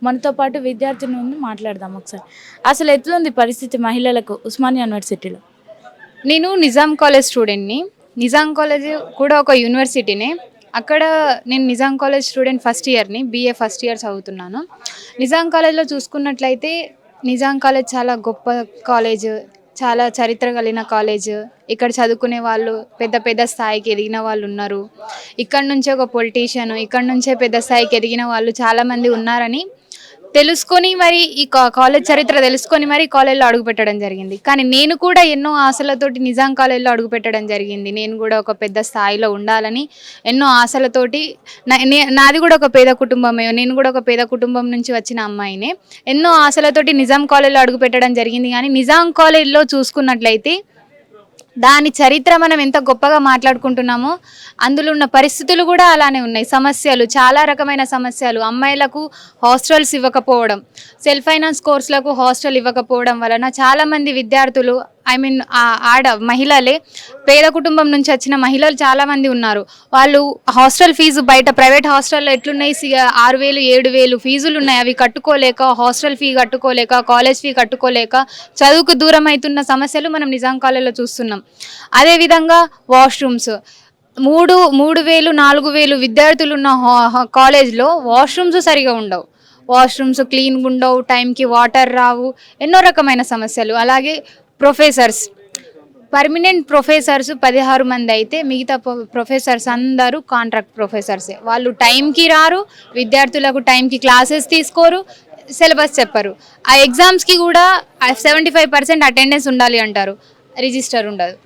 మనతో పాటు విద్యార్థిని ఉంది, మాట్లాడదాం ఒకసారి. అసలు ఎట్లుంది పరిస్థితి మహిళలకు ఉస్మానియా యూనివర్సిటీలో? నేను నిజాం కాలేజ్ స్టూడెంట్ని. నిజాం కాలేజ్ కూడా ఒక యూనివర్సిటీనే. అక్కడ నేను నిజాం కాలేజ్ స్టూడెంట్ ఫస్ట్ ఇయర్ని, బీఏ ఫస్ట్ ఇయర్ చదువుతున్నాను. నిజాం కాలేజ్లో చూసుకున్నట్లయితే నిజాం కాలేజ్ చాలా గొప్ప కాలేజ్, చాలా చరిత్ర కలిగిన కాలేజ్. ఇక్కడ చదువుకునే వాళ్ళు పెద్ద పెద్ద స్థాయికి ఎదిగిన వాళ్ళు ఉన్నారు. ఇక్కడ నుంచే ఒక పొలిటీషియన్, ఇక్కడ నుంచే పెద్ద స్థాయికి ఎదిగిన వాళ్ళు చాలామంది ఉన్నారని తెలుసుకొని మరి ఈ కాలేజ్ చరిత్ర తెలుసుకొని మరి కాలేజ్లో అడుగుపెట్టడం జరిగింది. కానీ నేను కూడా ఎన్నో ఆశలతోటి నిజాం కాలేజ్లో అడుగుపెట్టడం జరిగింది. నేను కూడా ఒక పెద్ద స్థాయిలో ఉండాలని ఎన్నో ఆశలతోటి, నాది కూడా ఒక పేద కుటుంబమే, నేను కూడా ఒక పేద కుటుంబం నుంచి వచ్చిన అమ్మాయినే. ఎన్నో ఆశలతోటి నిజాం కాలేజ్లో అడుగుపెట్టడం జరిగింది. కానీ నిజాం కాలేజ్లో చూసుకున్నట్లయితే దాని చరిత్ర మనం ఎంత గొప్పగా మాట్లాడుకుంటున్నామో అందులో ఉన్న పరిస్థితులు కూడా అలానే ఉన్నాయి. సమస్యలు, చాలా రకమైన సమస్యలు. అమ్మాయిలకు హాస్టల్స్ ఇవ్వకపోవడం, సెల్ఫ్ ఫైనాన్స్ కోర్సులకు హాస్టల్ ఇవ్వకపోవడం వలన చాలామంది విద్యార్థులు, మహిళలే, పేద కుటుంబం నుంచి వచ్చిన మహిళలు చాలామంది ఉన్నారు. వాళ్ళు హాస్టల్ ఫీజు బయట ప్రైవేట్ హాస్టల్లో ఎట్లున్నాయి, 6,000 7,000 ఫీజులు ఉన్నాయి. అవి కట్టుకోలేక, హాస్టల్ ఫీ కట్టుకోలేక, కాలేజ్ ఫీ కట్టుకోలేక చదువుకు దూరం అవుతున్న సమస్యలు మనం నిజాం కాలేజ్లో చూస్తున్నాం. అదేవిధంగా వాష్రూమ్స్, 3,000 4,000 విద్యార్థులు ఉన్న కాలేజ్లో వాష్రూమ్స్ సరిగా ఉండవు. వాష్రూమ్స్ క్లీన్గా ఉండవు, టైంకి వాటర్ రావు, ఎన్నో రకమైన సమస్యలు. అలాగే ప్రొఫెసర్స్, పర్మనెంట్ ప్రొఫెసర్స్ 16 మంది అయితే మిగతా ప్రొఫెసర్స్ అందరూ కాంట్రాక్ట్ ప్రొఫెసర్సే. వాళ్ళు టైంకి రారు, విద్యార్థులకు టైంకి క్లాసెస్ తీసుకోరు, సిలబస్ చెప్పరు. ఆ ఎగ్జామ్స్కి కూడా 75% అటెండెన్స్ ఉండాలి అంటారు, రిజిస్టర్ ఉండదు.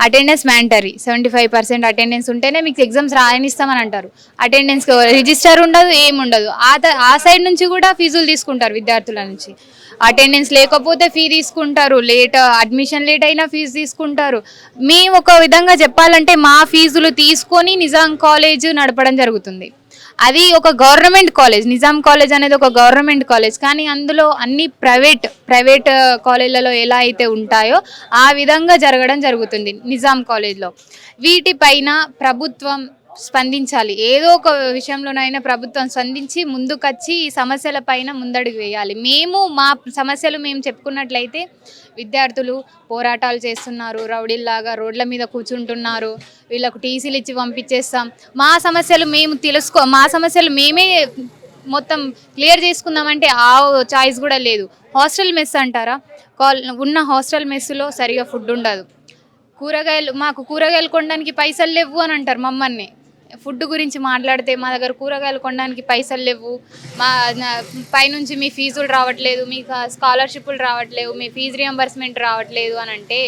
అటెండెన్స్ మ్యాండటరీ, 75% అటెండెన్స్ ఉంటేనే మీకు ఎగ్జామ్స్ రాయనిస్తామని అంటారు. అటెండెన్స్ రిజిస్టర్ ఉండదు, ఏముండదు. ఆ సైడ్ నుంచి కూడా ఫీజులు తీసుకుంటారు విద్యార్థుల నుంచి. అటెండెన్స్ లేకపోతే ఫీ తీసుకుంటారు, అడ్మిషన్ లేట్ అయినా ఫీజు తీసుకుంటారు. మేము ఒక విధంగా చెప్పాలంటే మా ఫీజులు తీసుకొని నిజాం కాలేజ్ నడపడం జరుగుతుంది. అది ఒక గవర్నమెంట్ కాలేజ్, నిజాం కాలేజ్ అనేది ఒక గవర్నమెంట్ కాలేజ్. కానీ అందులో అన్ని ప్రైవేట్ కాలేజ్లలో ఎలా అయితే ఉంటాయో ఆ విధంగా జరగడం జరుగుతుంది నిజాం కాలేజ్లో. వీటిపైన ప్రభుత్వం స్పందించాలి. ఏదో ఒక విషయంలోనైనా ప్రభుత్వం స్పందించి ముందుకొచ్చి ఈ సమస్యల పైన ముందడుగు వేయాలి. మా సమస్యలు మేము చెప్పుకున్నట్లయితే విద్యార్థులు పోరాటాలు చేస్తున్నారు, రౌడీల్లాగా రోడ్ల మీద కూర్చుంటున్నారు, వీళ్ళకు టీసీలు ఇచ్చి పంపించేస్తాం. మా సమస్యలు మేమే మొత్తం క్లియర్ చేసుకుందామంటే ఆ చాయిస్ కూడా లేదు. హాస్టల్ మెస్ అంటారా, ఉన్న హాస్టల్ మెస్సులో సరిగా ఫుడ్ ఉండదు. మాకు కూరగాయలు కొనడానికి పైసలు లేవు అని అంటారు మమ్మల్ని. ఫుడ్ గురించి మాట్లాడితే మా దగ్గర కూరగాయలు కొనడానికి పైసలు లేవు, పైనుంచి మీ ఫీజులు రావట్లేదు, మీకు స్కాలర్షిప్లు రావట్లేవు, మీ ఫీజు రియంబర్స్మెంట్ రావట్లేదు అని అంటే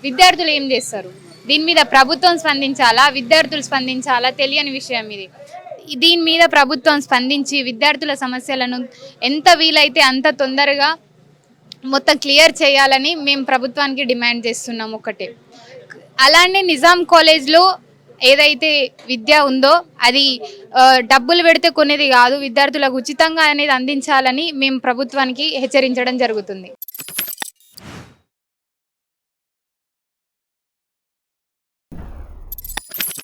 విద్యార్థులు ఏం చేస్తారు? దీని మీద ప్రభుత్వం స్పందించాలా, విద్యార్థులు స్పందించాలా? తెలియని విషయం ఇది. దీని మీద ప్రభుత్వం స్పందించి విద్యార్థుల సమస్యలను ఎంత వీలైతే అంత తొందరగా మొత్తం క్లియర్ చేయాలని మేము ప్రభుత్వానికి డిమాండ్ చేస్తున్నాం ఒకటే. అలానే నిజాం కాలేజ్లో ఏదైతే విద్య ఉందో అది డబ్బులు పెడితే కొనేది కాదు, విద్యార్థులకు ఉచితంగా అనేది అందించాలని మేము ప్రభుత్వానికి హెచ్చరించడం జరుగుతుంది.